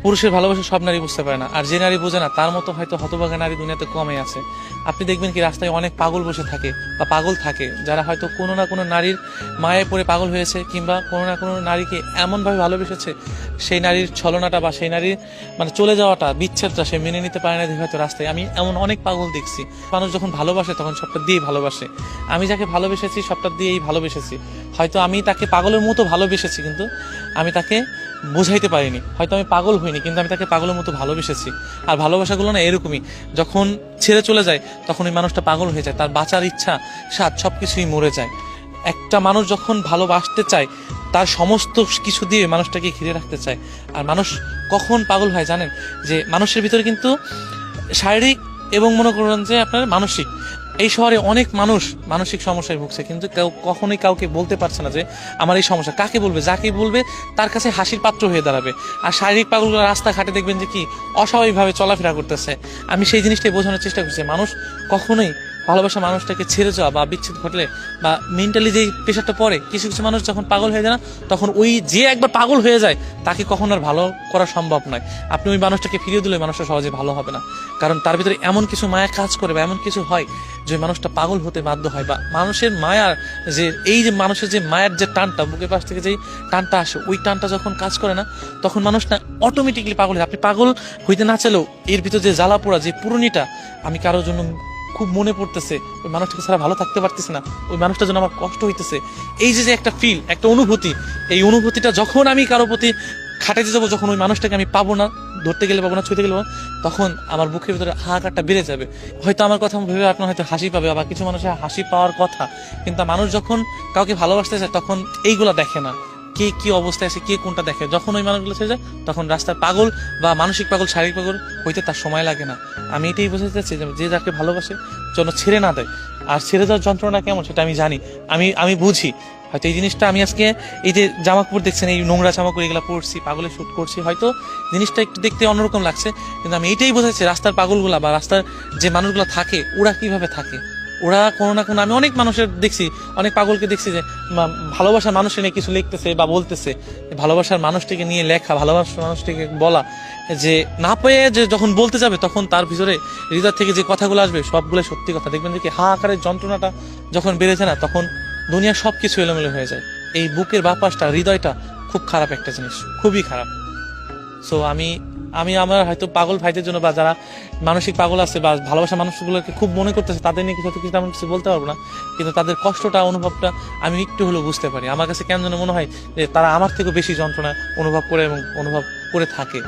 পুরুষের ভালোবাসা সব নারী বুঝতে পারে না, আর যে নারী বোঝে না তার মতো হয়তো হতভাগা নারী দুনিয়াতে কমই আছে। আপনি দেখবেন কি রাস্তায় অনেক পাগল বসে থাকে বা পাগল থাকে, যারা হয়তো কোনো না কোনো নারীর মায়ে পড়ে পাগল হয়েছে, কিংবা কোনো না কোনো নারীকে এমনভাবে ভালোবেসেছে সেই নারীর ছলনাটা বা সেই নারীর মানে চলে যাওয়াটা, বিচ্ছেদটা সে মেনে নিতে পারে না দেখে হয়তো রাস্তায়। আমি এমন অনেক পাগল দেখছি। মানুষ যখন ভালোবাসে তখন সবটা দিয়েই ভালোবাসে। আমি যাকে ভালোবেসেছি সবটা দিয়েই ভালোবেসেছি। হয়তো আমি তাকে পাগলের মতো ভালোবেসেছি, কিন্তু আমি তাকে বোঝাইতে পারিনি। হয়তো আমি পাগল হইনি, কিন্তু আমি তাকে পাগলের মতো ভালোবেসেছি। আর ভালোবাসাগুলো না এরকমই, যখন ছেড়ে চলে যায় তখন ওই মানুষটা পাগল হয়ে যায়, তার বাঁচার ইচ্ছা স্বাদ সবকিছুই মরে যায়। একটা মানুষ যখন ভালোবাসতে চায় তার সমস্ত কিছু দিয়ে মানুষটাকে ঘিরে রাখতে চায়। আর মানুষ কখন পাগল হয় জানেন? যে মানুষের ভিতরে কিন্তু শারীরিক এবং মনে করেন যে আপনার মানসিক, এই শহরে অনেক মানুষ মানসিক সমস্যায় ভুগছে, কিন্তু কেউ কখনোই কাউকে বলতে পারছে না যে আমার এই সমস্যা। কাকে বলবে? যাকে বলবে তার কাছে হাসির পাত্র হয়ে দাঁড়াবে। আর শারীরিক পাগলগুলো রাস্তাঘাটে দেখবেন যে কি অস্বাভাবিকভাবে চলাফেরা করতেছে। আমি সেই জিনিসটাই বোঝানোর চেষ্টা করছি, মানুষ কখনোই ভালোবাসা মানুষটাকে ছেড়ে যাওয়া বা বিচ্ছেদ ঘটলে বা মেন্টালি যে প্রেশারটা পড়ে, কিছু কিছু মানুষ যখন পাগল হয়ে যায় না, তখন ওই যে একবার পাগল হয়ে যায় তাকে কখনো আর ভালো করা সম্ভব নয়। আপনি ওই মানুষটাকে ফিরিয়ে দিলে মানুষটা সহজে ভালো হবে না, কারণ তার ভিতরে এমন কিছু মায়া কাজ করে বা এমন কিছু হয় যে মানুষটা পাগল হতে বাধ্য হয়। বা মানুষের মায়ার যে এই যে মানুষের যে মায়ের যে টানটা, বুকের পাশ থেকে যেই টানটা আসে, ওই টানটা যখন কাজ করে না, তখন মানুষটা অটোমেটিকলি পাগল হয়। আপনি পাগল হইতে না চাইলেও এর ভিতর যে জ্বালা পোড়া, যে পুরনিটা, আমি কারোর জন্য খুব মনে পড়তেছে, ওই মানুষটাকে ছাড়া ভালো থাকতে পারতেছে না, ওই মানুষটার জন্য আমার কষ্ট হইতেছে, এই যে একটা ফিল, একটা অনুভূতি, এই অনুভূতিটা যখন আমি কারো প্রতি খাটাইতে যাবো, যখন ওই মানুষটাকে আমি পাবো না, ধরতে গেলে পাবো না, ছুঁতে গেলে পাবো, তখন আমার বুকের ভিতরে হাহাকারটা বেড়ে যাবে। হয়তো আমার কথা ভেবে আপনার হয়তো হাসি পাবে, বা কিছু মানুষের হাসি পাওয়ার কথা, কিন্তু মানুষ যখন কাউকে ভালোবাসতে চায় তখন এইগুলা দেখে না, কে কি অবস্থায় আছে, কে কোনটা দেখে। যখন ওই মানুষগুলো ছেড়ে যায় তখন রাস্তার পাগল বা মানসিক পাগল, শারীরিক পাগল হইতে তার সময় লাগে না। আমি এটাই বোঝাতে চাচ্ছি যে যাকে ভালোবাসে যেন ছেড়ে না দেয়। আর ছেড়ে যাওয়ার যন্ত্রণা কেমন সেটা আমি জানি, আমি বুঝি। হয়তো এই জিনিসটা আমি আজকে এই যে জামা কাপড় দেখছেন, এই নোংরা জামা কাপড় এগুলো পরছি, পাগলের শুট করছি, হয়তো জিনিসটা একটু দেখতে অন্যরকম লাগছে, কিন্তু আমি এইটাই বোঝাচ্ছি রাস্তার পাগলগুলা বা রাস্তার যে মানুষগুলো থাকে ওরা কিভাবে থাকে। ওরা কোনো না কোনো, আমি অনেক মানুষের দেখছি, অনেক পাগলকে দেখছি যে ভালোবাসার মানুষের নিয়ে কিছু লিখতেছে বা বলতেছে, ভালোবাসার মানুষটিকে নিয়ে লেখা, ভালোবাসার মানুষটিকে বলা, যে না পেয়ে যে যখন বলতে যাবে তখন তার ভিতরে হৃদয় থেকে যে কথাগুলো আসবে সবগুলো সত্যি কথা। দেখবেন যে কি হাহাকারের যন্ত্রণাটা যখন বেড়েছে না, তখন দুনিয়ার সবকিছু এলোমেলো হয়ে যায়। এই বুকের বাপাসটা, হৃদয়টা খুব খারাপ একটা জিনিস, খুবই খারাপ। সো আমি আমি আমার হয়তো পাগল ভাইদের জন্য, বা যারা মানসিক পাগল আছে বা ভালোবাসা মানুষগুলোকে খুব মনে করতেছে, তাদের নিয়ে কিছু তেমন কিছু বলতে পারবো না, কিন্তু তাদের কষ্টটা, অনুভবটা আমি একটু হলেও বুঝতে পারি। আমার কাছে কেন যেন মনে হয় যে তারা আমার থেকেও বেশি যন্ত্রণা অনুভব করে এবং অনুভব করে থাকে।